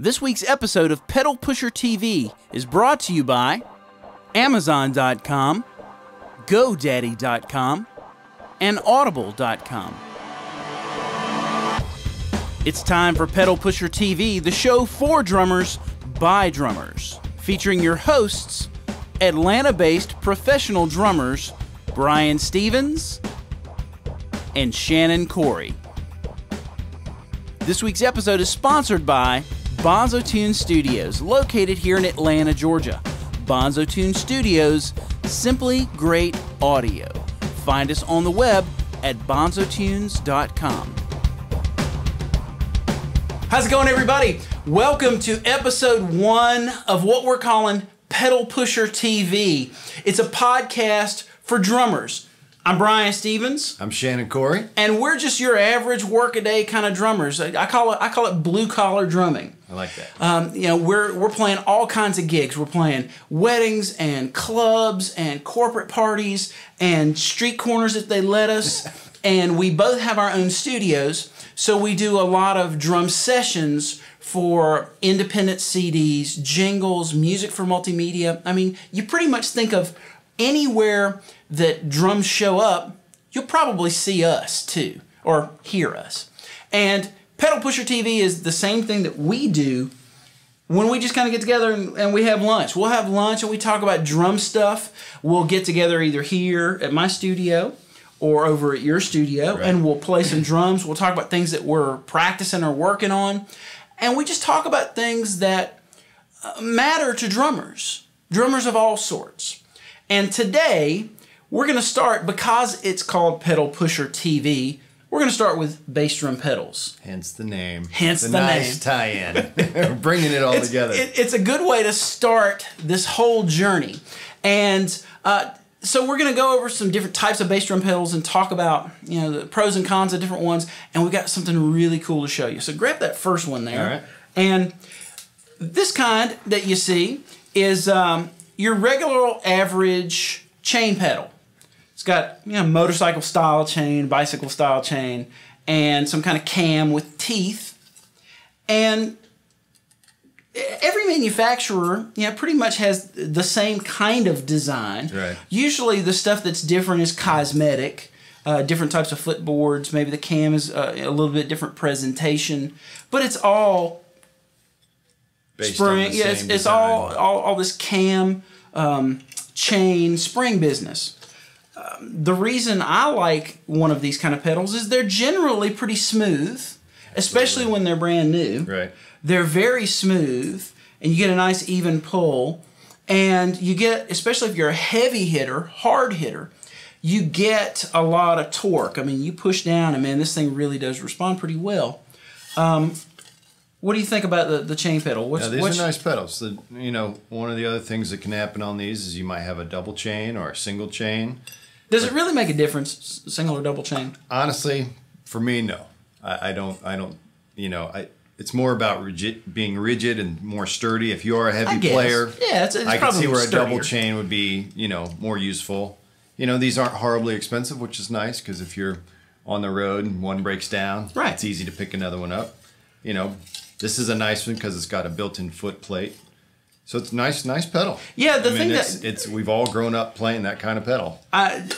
This week's episode of Pedal Pusher TV is brought to you by Amazon.com, GoDaddy.com, and Audible.com. It's time for Pedal Pusher TV, the show for drummers by drummers, featuring your hosts, Atlanta-based professional drummers Brian Stephens and Shannon Kori. This week's episode is sponsored by Bonzo Tune Studios, located here in Atlanta, Georgia. Bonzo Tune Studios, simply great audio. Find us on the web at bonzotunes.com. How's it going, everybody? Welcome to episode 1 of what we're calling Pedal Pusher TV. It's a podcast for drummers. I'm Brian Stephens. I'm Shannon Kori. And we're just your average workaday kind of drummers. I call it blue collar drumming. I like that. We're playing all kinds of gigs. We're playing weddings and clubs and corporate parties and street corners if they let us. And we both have our own studios, so we do a lot of drum sessions for independent CDs, jingles, music for multimedia. I mean, you pretty much think of anywhere that drums show up, you'll probably see us too, or hear us. And Pedal Pusher TV is the same thing that we do when we just kind of get together and we have lunch. We'll have lunch and we talk about drum stuff. We'll get together either here at my studio or over at your studio, right, and we'll play some drums. We'll talk about things that we're practicing or working on. And we just talk about things that matter to drummers of all sorts. And today, we're going to start, because it's called Pedal Pusher TV, we're going to start with bass drum pedals. Hence the name. Hence the nice tie-in. We're bringing it all together. It's a good way to start this whole journey. And so we're going to go over some different types of bass drum pedals and talk about, the pros and cons of different ones. And we've got something really cool to show you. So grab that first one there. All right. And this kind that you see is your regular average chain pedal. It's got motorcycle style chain, bicycle style chain, and some kind of cam with teeth. And every manufacturer pretty much has the same kind of design. Right. Usually the stuff that's different is cosmetic, different types of footboards. Maybe the cam is a little bit different presentation, but it's all based spring. On the Yeah, same it's design. all this cam chain spring business. The reason I like one of these kind of pedals is they're generally pretty smooth, especially when they're brand new. Right. They're very smooth, and you get a nice even pull. And you get, especially if you're a heavy hitter, hard hitter, you get a lot of torque. I mean, you push down, and man, this thing really does respond pretty well. What do you think about the chain pedal? These are nice pedals. One of the other things that can happen on these is you might have a double chain or a single chain. Does it really make a difference, single or double chain? Honestly, for me, no. I don't. It's more about being rigid and more sturdy. If you are a heavy player, it's I can probably see where sturdier. a double chain would be, more useful. These aren't horribly expensive, which is nice because if you're on the road and one breaks down, right, it's easy to pick another one up. This is a nice one because it's got a built-in foot plate. So it's nice pedal. Yeah, we've all grown up playing that kind of pedal.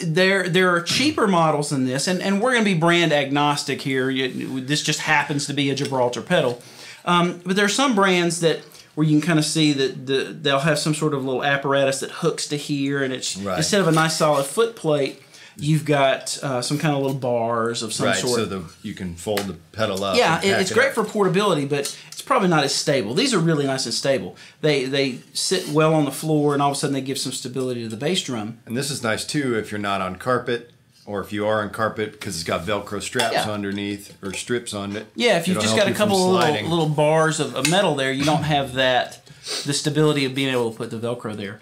There are cheaper models than this, and we're going to be brand agnostic here. This just happens to be a Gibraltar pedal. But there are some brands where you can kind of see that they'll have some sort of little apparatus that hooks to here, and it's instead of a nice solid foot plate, you've got some kind of little bars of some sort. So you can fold the pedal up. Yeah, it's great for portability, but it's probably not as stable. These are really nice and stable. They sit well on the floor, and all of a sudden they give some stability to the bass drum. And this is nice too if you're not on carpet, or if you are on carpet because it's got Velcro straps underneath or strips on it. Yeah, if you've just got a couple of little bars of metal there, you don't have the stability of being able to put the Velcro there.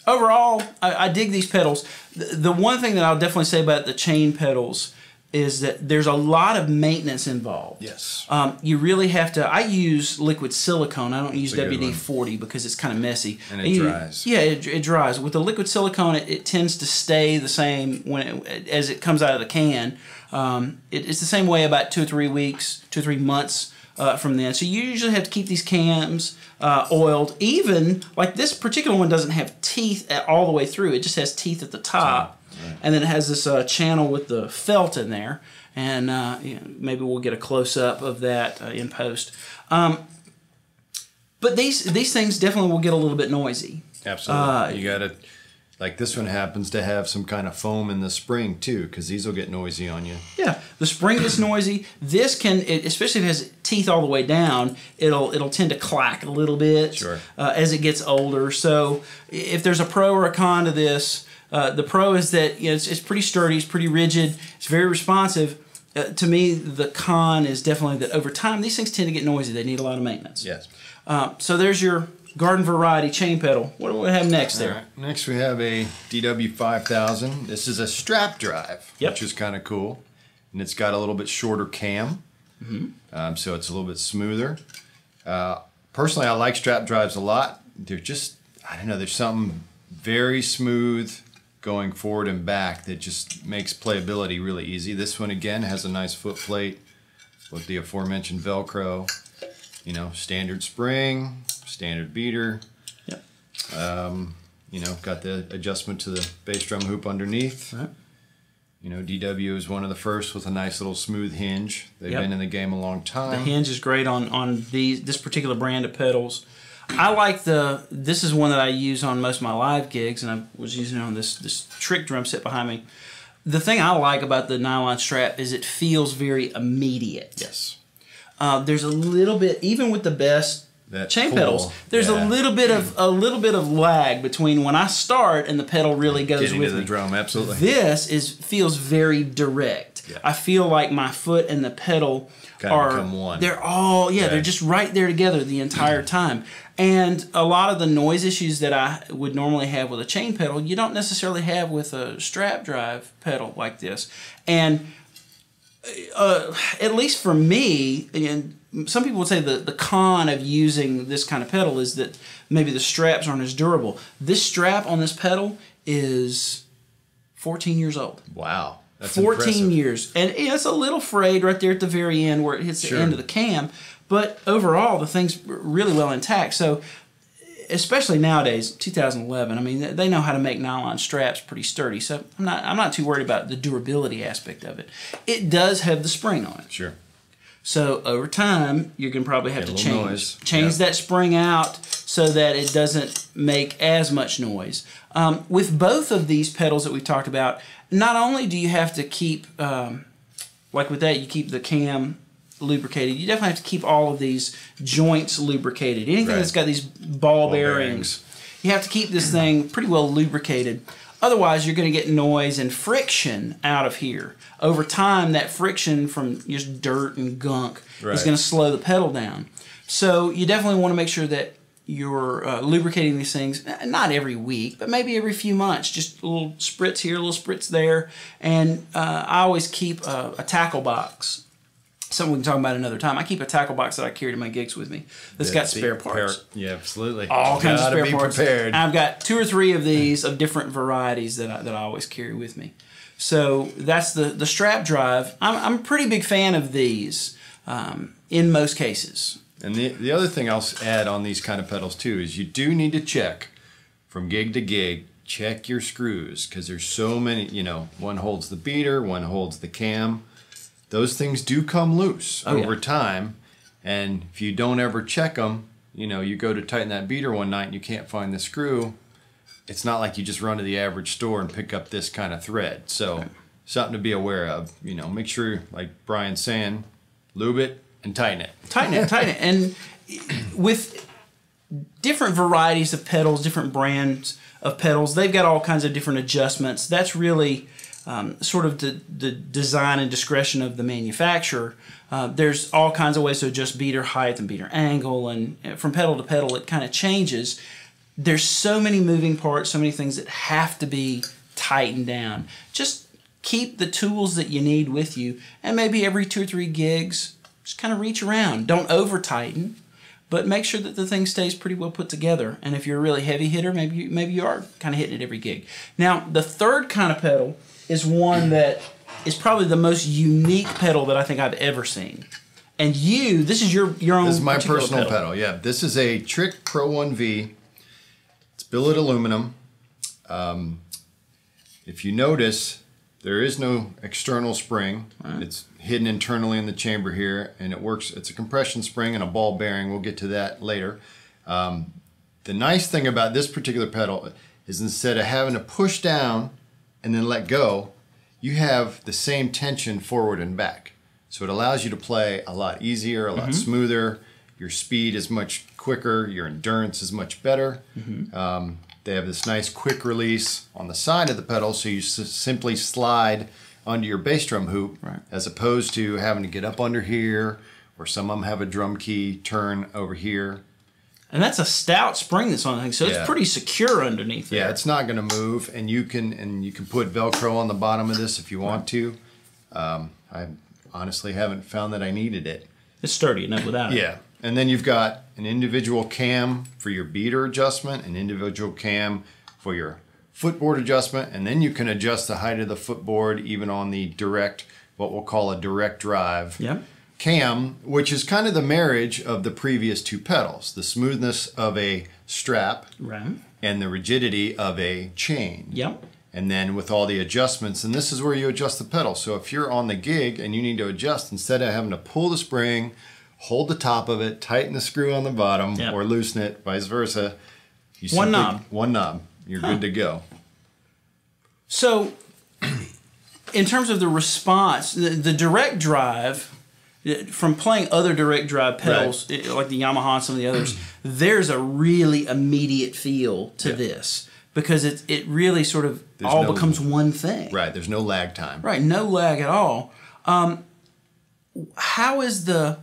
Overall, I dig these pedals. The one thing that I'll definitely say about the chain pedals is that there's a lot of maintenance involved. Yes. You really have to. I use liquid silicone. I don't use WD-40 because it's kind of messy. And it dries. Yeah, it dries. With the liquid silicone, it tends to stay the same as it comes out of the can. It's the same way about 2 or 3 weeks, 2 or 3 months from then. So you usually have to keep these cams oiled. Even, like this particular one doesn't have teeth all the way through. It just has teeth at the top. Right. And then it has this channel with the felt in there. And maybe we'll get a close-up of that in post. But these things definitely will get a little bit noisy. Absolutely. You got to... Like this one happens to have some kind of foam in the spring too, because these will get noisy on you. Yeah, the spring gets noisy. This can, especially if it has teeth all the way down, it'll tend to clack a little bit as it gets older. So if there's a pro or a con to this, the pro is that it's pretty sturdy, it's pretty rigid, it's very responsive. To me, the con is definitely that over time these things tend to get noisy. They need a lot of maintenance. Yes. So there's your garden variety chain pedal. What do we have next there? Right. Next we have a DW5000. This is a strap drive, which is kind of cool. And it's got a little bit shorter cam, so it's a little bit smoother. Personally, I like strap drives a lot. They're just, I don't know, there's something very smooth going forward and back that just makes playability really easy. This one, again, has a nice foot plate with the aforementioned Velcro. Standard spring, standard beater. Yep. Got the adjustment to the bass drum hoop underneath. Right. DW is one of the first with a nice little smooth hinge. They've been in the game a long time. The hinge is great on this particular brand of pedals. I like this is one that I use on most of my live gigs, and I was using it on this trick drum set behind me. The thing I like about the nylon strap is it feels very immediate. Yes. There's a little bit, even with the best chain pedals, there's a little bit of lag between when I start and the pedal really goes getting with to the drum. Absolutely. This feels very direct. Yeah. I feel like my foot and the pedal become one. They're all they're just right there together the entire time. And a lot of the noise issues that I would normally have with a chain pedal, you don't necessarily have with a strap drive pedal like this. And at least for me, and some people would say the con of using this kind of pedal is that maybe the straps aren't as durable. This strap on this pedal is 14 years old. Wow. That's 14 impressive. years. And it's a little frayed right there at the very end where it hits the end of the cam. But overall, the thing's really well intact. So especially nowadays, 2011, I mean, they know how to make nylon straps pretty sturdy. So I'm not too worried about the durability aspect of it. It does have the spring on it. Sure. So over time, you're going to probably have to change that spring out so that it doesn't make as much noise. With both of these pedals that we've talked about, not only do you have to keep, like with that, you keep the cam lubricated. You definitely have to keep all of these joints lubricated. Anything that's got these ball bearings, you have to keep this thing pretty well lubricated. Otherwise, you're going to get noise and friction out of here. Over time, that friction from just dirt and gunk is going to slow the pedal down. So you definitely want to make sure that you're lubricating these things, not every week, but maybe every few months. Just a little spritz here, a little spritz there. And I always keep a tackle box. Something we can talk about another time. I keep a tackle box that I carry to my gigs with me that's got spare parts. Yeah, absolutely. All kinds of spare parts. Prepared. I've got 2 or 3 of these of different varieties that I always carry with me. So that's the strap drive. I'm a pretty big fan of these in most cases. And the other thing I'll add on these kind of pedals too is you do need to check from gig to gig. Check your screws because there's so many. One holds the beater, one holds the cam. Those things do come loose over time, and if you don't ever check them, you go to tighten that beater one night and you can't find the screw. It's not like you just run to the average store and pick up this kind of thread. So something to be aware of. Make sure, like Brian's saying, lube it and tighten it. Tighten it. And with different varieties of pedals, different brands of pedals, they've got all kinds of different adjustments. That's really sort of the design and discretion of the manufacturer. There's all kinds of ways to adjust beater height and beater angle, and from pedal to pedal it kind of changes. There's so many moving parts, so many things that have to be tightened down. Just keep the tools that you need with you, and maybe every 2 or 3 gigs, just kind of reach around. Don't over tighten, but make sure that the thing stays pretty well put together. And if you're a really heavy hitter, maybe you are kind of hitting it every gig. Now, the third kind of pedal is one that is probably the most unique pedal that I think I've ever seen. And this is your own. This is my personal pedal. Yeah, this is a Trick Pro 1V. It's billet aluminum. If you notice, there is no external spring. Right. It's hidden internally in the chamber here, and it works. It's a compression spring and a ball bearing. We'll get to that later. The nice thing about this particular pedal is instead of having to push down and then let go, you have the same tension forward and back. So it allows you to play a lot easier, a lot smoother. Your speed is much quicker. Your endurance is much better. They have this nice quick release on the side of the pedal, so you simply slide onto your bass drum hoop, as opposed to having to get up under here, or some of them have a drum key turn over here. And that's a stout spring that's on the thing, so it's pretty secure underneath there. Yeah, it's not going to move, and you can put Velcro on the bottom of this if you want to. I honestly haven't found that I needed it. It's sturdy enough without it. Yeah. And then you've got an individual cam for your beater adjustment, an individual cam for your footboard adjustment, and then you can adjust the height of the footboard even on the direct, what we'll call a direct drive cam, which is kind of the marriage of the previous two pedals, the smoothness of a strap and the rigidity of a chain. And then with all the adjustments, and this is where you adjust the pedal. So if you're on the gig and you need to adjust, instead of having to pull the spring, hold the top of it, tighten the screw on the bottom, or loosen it, vice versa. One knob. You're good to go. So, in terms of the response, the direct drive, from playing other direct drive pedals, like the Yamaha and some of the others, there's a really immediate feel to this. Because it really sort of becomes one thing. Right, there's no lag time. Right, no lag at all. How is the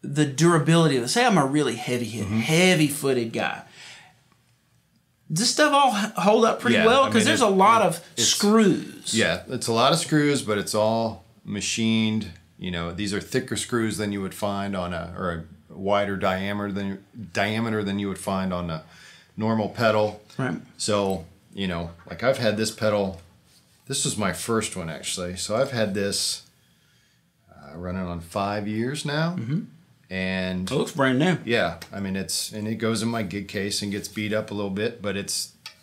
durability of it? Say I'm a really heavy-footed guy. Does this stuff all hold up pretty well? Because there's a lot of screws. Yeah, it's a lot of screws, but it's all machined. You know, these are thicker screws than you would find on a wider diameter than you would find on a normal pedal. Right. So, you know, like I've had this pedal. This was my first one actually. So I've had this running on 5 years now. And it looks brand new. Yeah, I mean it goes in my gig case and gets beat up a little bit, but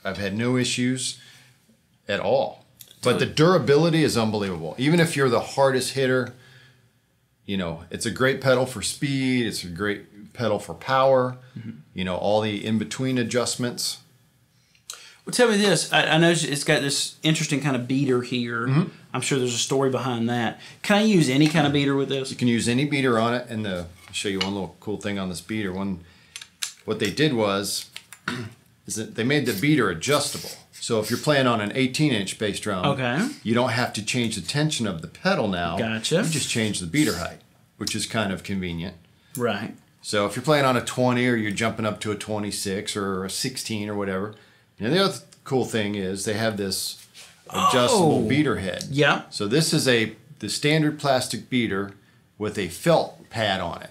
I've had no issues at all. But the durability is unbelievable. Even if you're the hardest hitter, you know, it's a great pedal for speed. It's a great pedal for power. You know, all the in-between adjustments. Well, tell me this. I know it's got this interesting kind of beater here. I'm sure there's a story behind that. Can I use any kind of beater with this? You can use any beater on it, and I'll show you one little cool thing on this beater. What they did is that they made the beater adjustable. So if you're playing on an 18-inch bass drum, you don't have to change the tension of the pedal now. Gotcha. You just change the beater height, which is kind of convenient. Right. So if you're playing on a 20 or you're jumping up to a 26 or a 16 or whatever, and the other cool thing is they have this adjustable beater head. Yeah. So this is the standard plastic beater with a felt pad on it.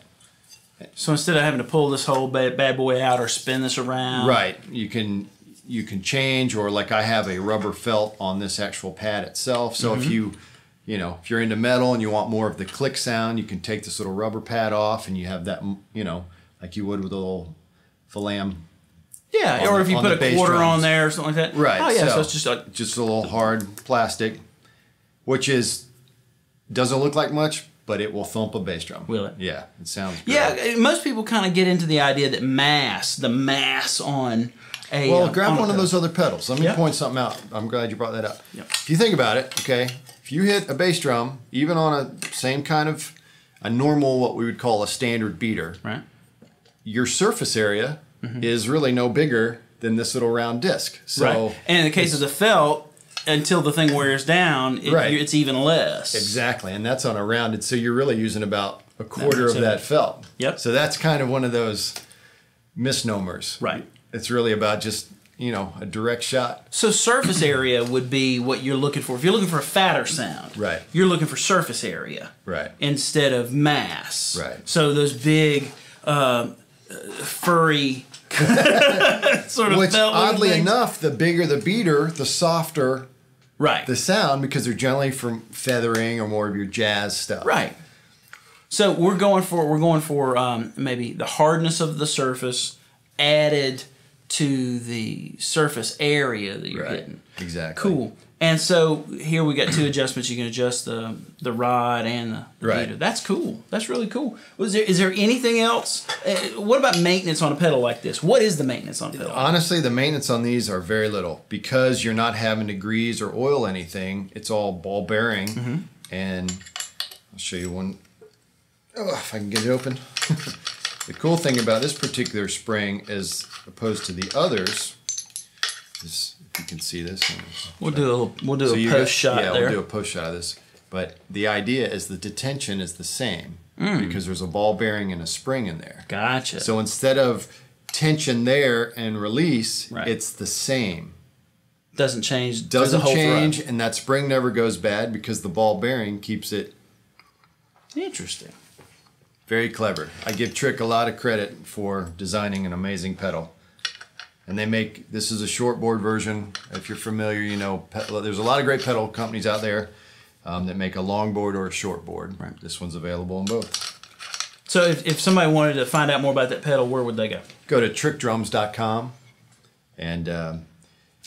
So instead of having to pull this whole bad boy out or spin this around. Right. You can change, or like I have a rubber felt on this actual pad itself. So if if you're into metal and you want more of the click sound, you can take this little rubber pad off and you have that, like you would with a little Falam. Yeah, or if you put a quarter on there or something like that. Right. Oh, yeah, so it's just a little hard plastic, which doesn't look like much, but it will thump a bass drum. Will it? Yeah, it sounds great. Yeah, most people kind of get into the idea that the mass on a... Well, grab one of those other pedals. Let me point something out. I'm glad you brought that up. Yep. If you think about it, okay, if you hit a bass drum, even on a same kind of a normal, what we would call a standard beater, right, your surface area is really no bigger than this little round disc. So, right. And in the case of the felt, until the thing wears down, it's even less. Exactly, and that's on a rounded, so you're really using about a quarter of that felt. Yep. So that's kind of one of those misnomers. Right. It's really about just, a direct shot. So surface area would be what you're looking for. If you're looking for a fatter sound, right, you're looking for surface area, right, instead of mass. Right. So those big, furry sort of which, felt oddly things. enough, the bigger the beater, the softer the sound, because they're generally from feathering or more of your jazz stuff. Right. So we're going for maybe the hardness of the surface added to the surface area that you're hitting. Exactly. Cool. And so here we got 2 adjustments. You can adjust the rod and the heater. That's cool. That's really cool. Is there anything else? What about maintenance on a pedal like this? What is the maintenance on a pedal? Honestly, the maintenance on these are very little because you're not having to grease or oil anything. It's all ball bearing. And I'll show you one. Oh, if I can get it open. The cool thing about this particular spring, as opposed to the others, is if you can see this. We'll do a post shot there. Yeah, we'll do a post shot of this. But the idea is the detention is the same because there's a ball bearing and a spring in there. Gotcha. So instead of tension there and release, it's the same. Doesn't change. Doesn't change, and that spring never goes bad because the ball bearing keeps it. Interesting. Very clever. I give Trick a lot of credit for designing an amazing pedal. And this is a shortboard version. If you're familiar, you know, there's a lot of great pedal companies out there that make a longboard or a shortboard. Right. This one's available in both. So if somebody wanted to find out more about that pedal, where would they go? Go to trickdrums.com and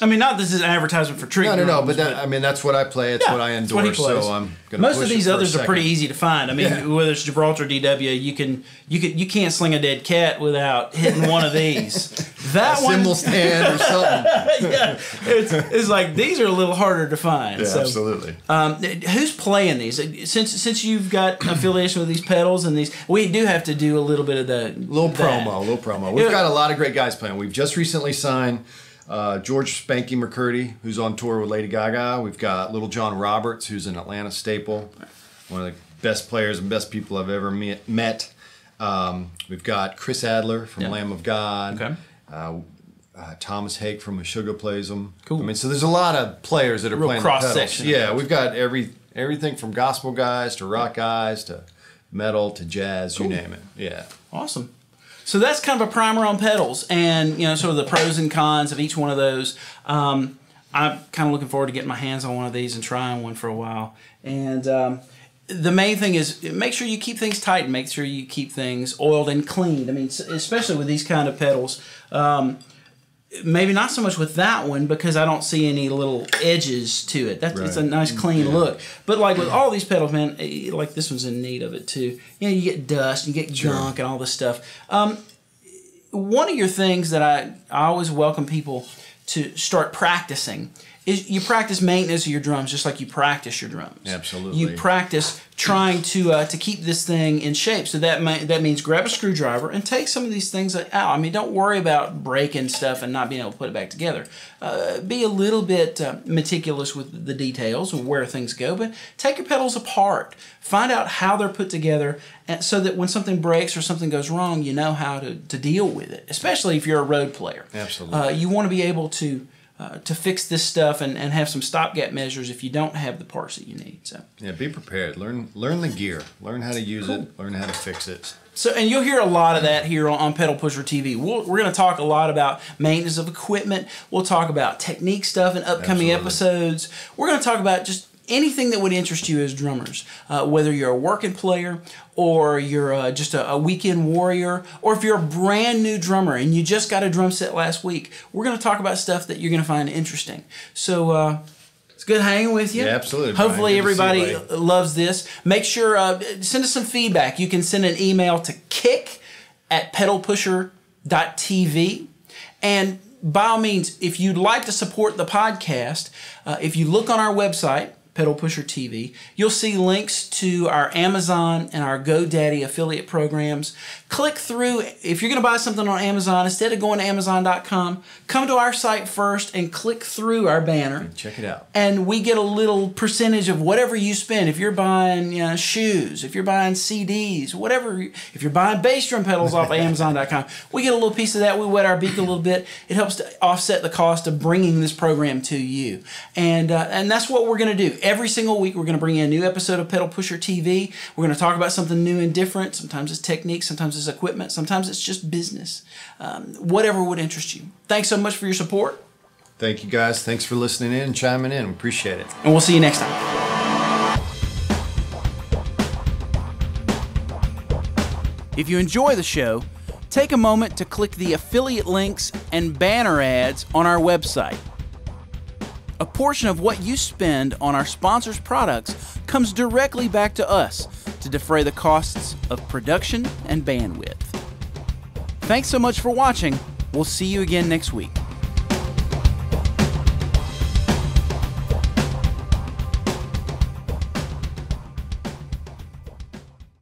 I mean, not this is an advertisement for Trick Drums. No, but that's what I play. It's what I endorse. So I'm gonna. Most of these others are pretty easy to find. I mean, whether it's Gibraltar or DW, you can't sling a dead cat without hitting one of these. That one, cymbal stand or something. Yeah, it's like these are a little harder to find. Yeah, so, absolutely. Who's playing these? Since you've got affiliation with these pedals and these, we do have to do a little bit of the promo. We've got a lot of great guys playing. We've just recently signed. George Spanky McCurdy, who's on tour with Lady Gaga. We've got Little John Roberts, who's an Atlanta staple, one of the best players and best people I've ever met. We've got Chris Adler from Lamb of God. Okay. Thomas Hake from Meshuggah plays them. Cool. I mean, so there's a lot of players that are playing cross the pedals. section. Yeah, we've got everything from gospel guys to rock guys to metal to jazz, you name it. Yeah. Awesome. So that's kind of a primer on pedals and, you know, sort of the pros and cons of each one of those. I'm kind of looking forward to getting my hands on one of these and trying one for a while. And the main thing is make sure you keep things tight and make sure you keep things oiled and cleaned. I mean, especially with these kind of pedals. Maybe not so much with that one because I don't see any little edges to it. It's a nice clean look. But like with all these pedals, man, like this one's in need of it too. You know, you get dust, you get gunk and all this stuff. One of your things that I always welcome people to start practicing is you practice maintenance of your drums just like you practice your drums. Absolutely. You practice trying to keep this thing in shape. So that means grab a screwdriver and take some of these things out. I mean, don't worry about breaking stuff and not being able to put it back together. Be a little bit meticulous with the details and where things go, but take your pedals apart. Find out how they're put together so that when something breaks or something goes wrong, you know how to deal with it, especially if you're a road player. Absolutely. You want to be able to fix this stuff and have some stopgap measures if you don't have the parts that you need. So yeah, be prepared. Learn the gear. Learn how to use it. Learn how to fix it. So, and you'll hear a lot of that here on Pedal Pusher TV. We're going to talk a lot about maintenance of equipment. We'll talk about technique stuff in upcoming episodes. We're going to talk about just anything that would interest you as drummers, whether you're a working player or you're just a weekend warrior, or if you're a brand new drummer and you just got a drum set last week. We're going to talk about stuff that you're going to find interesting. So it's good hanging with you. Yeah, absolutely. Hopefully everybody loves this. Make sure, send us some feedback. You can send an email to kick@pedalpusher.tv. And by all means, if you'd like to support the podcast, if you look on our website, Pedal Pusher TV, you'll see links to our Amazon and our GoDaddy affiliate programs. Click through. If you're going to buy something on Amazon, instead of going to Amazon.com, come to our site first and click through our banner. Check it out. And we get a little percentage of whatever you spend. If you're buying shoes, if you're buying CDs, whatever, if you're buying bass drum pedals off of Amazon.com, we get a little piece of that. We wet our beak a little bit. It helps to offset the cost of bringing this program to you. And that's what we're going to do. Every single week, we're going to bring you a new episode of Pedal Pusher TV. We're going to talk about something new and different. Sometimes it's technique, sometimes it's equipment, sometimes it's just business. Whatever would interest you. Thanks so much for your support. Thank you, guys. Thanks for listening in and chiming in. We appreciate it. And we'll see you next time. If you enjoy the show, take a moment to click the affiliate links and banner ads on our website. A portion of what you spend on our sponsors' products comes directly back to us to defray the costs of production and bandwidth. Thanks so much for watching. We'll see you again next week.